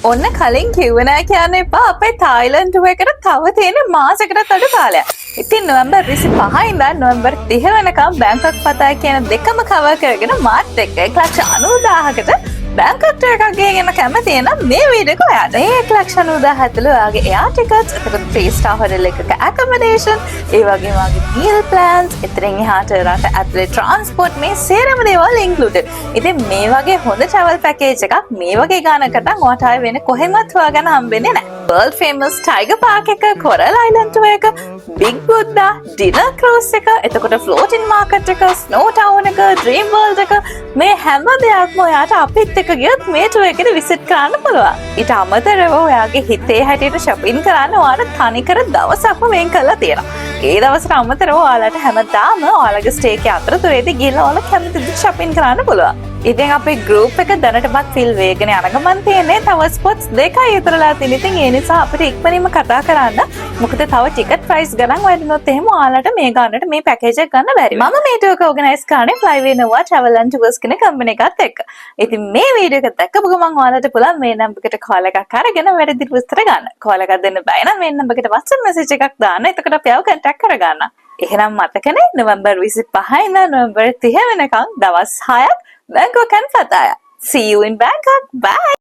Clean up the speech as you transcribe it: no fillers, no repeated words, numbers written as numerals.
ඔන්න කලින් කිව්ව නෑ කියන්න එපා අපේ තායිලන්ඩ් එකට තව තියෙන මාසයකට අඩු කාලයක්. ඉතින් නොවැම්බර් 25 ඉඳන් නොවැම්බර් 30 වෙනකම් බැංකොක් පතා කියන දෙකම කවර් කරගෙන මාත් එක්ක 1,90,000කට බැංකොක් එකක් ගෙගෙන කැමති නම් මේ වීඩියෝ එක ඔයාලට. මේ 1,90,000 ඇතුළේ ඔයාගේ එයාර් ටිකට්ස්, එතකොට 3 ස්ටාර් හොටෙල් එකක ඇකොමඩේෂන්, ඒ වගේම ඔයාගේ මීල් ප්ලෑන්ස්, එතනින් එහාට රට ඇතුලේ ට්‍රාන්ස්පෝර්ට් මේ සේරම දේවල් ඉන්ක්ලූඩඩ්. ඉතින් මේ වගේ හොඳ ට්‍රැවල් පැකේජ් එකක් මේ වගේ ගානකට ඔයාට ආයෙ වෙන කොහෙවත් හොයාගන්න හම්බෙන්නේ නැහැ. World famous tiger park එක, coral island එක, big buddha, dinner cruise එක, එතකොට floating market එක, snow town එක, dream world එක, මේ හැම දෙයක්ම ඔයාට අපිත් එක්ක ගියොත් මේ tour එකට visit කරන්න පුළුවන්. ඊට අමතරව ඔයාගේ හිතේ හැටියට shopping කරන්න ඔයාට තනිකර දවසක්ම වෙන් කරලා තියෙනවා. ඒ දවසට අමතරව ඔයාලට හැමදාම ඔයාලගේ stay එක අතරතුරේදී ගිහලා ඔයාලා කැමති දේ shopping කරන්න පුළුවන්. ඉතින් අපේ group එක දැනටමත් fill වෙගෙන යන ගමන් තියෙන්නේ තව spots දෙකයි ඉතුරුලා තියෙන. ඉතින් ඒ නිසා අපිට ඉක්මනින්ම කතා කරන්න. මොකද තව ticket price ගණන් වැඩිනොත් එහෙම ඔයාලට මේ ගන්නට මේ package එක ගන්න බැරි. මම මේ tour එක organize කරන්නේ Flyway Nova Travel and Tours කියන company එකත් එක්ක. ඉතින් මේ වීඩියෝ එක දැක්කම ගමන් ඔයාලට පුළුවන් මේ number එකට call එකක් අරගෙන වැඩි විස්තර ගන්න. call එකක් දෙන්න බෑ නම් මේ number එකට WhatsApp message එකක් දාන්න. එතකොට අපි ආව contact කරගන්න. එහෙනම් මතකනේ නොවැම්බර් 25 ඉඳන් නොවැම්බර් 30 වෙනකම් දවස් 6ක් Bangkok and Pattaya. See you in Bangkok. Bye.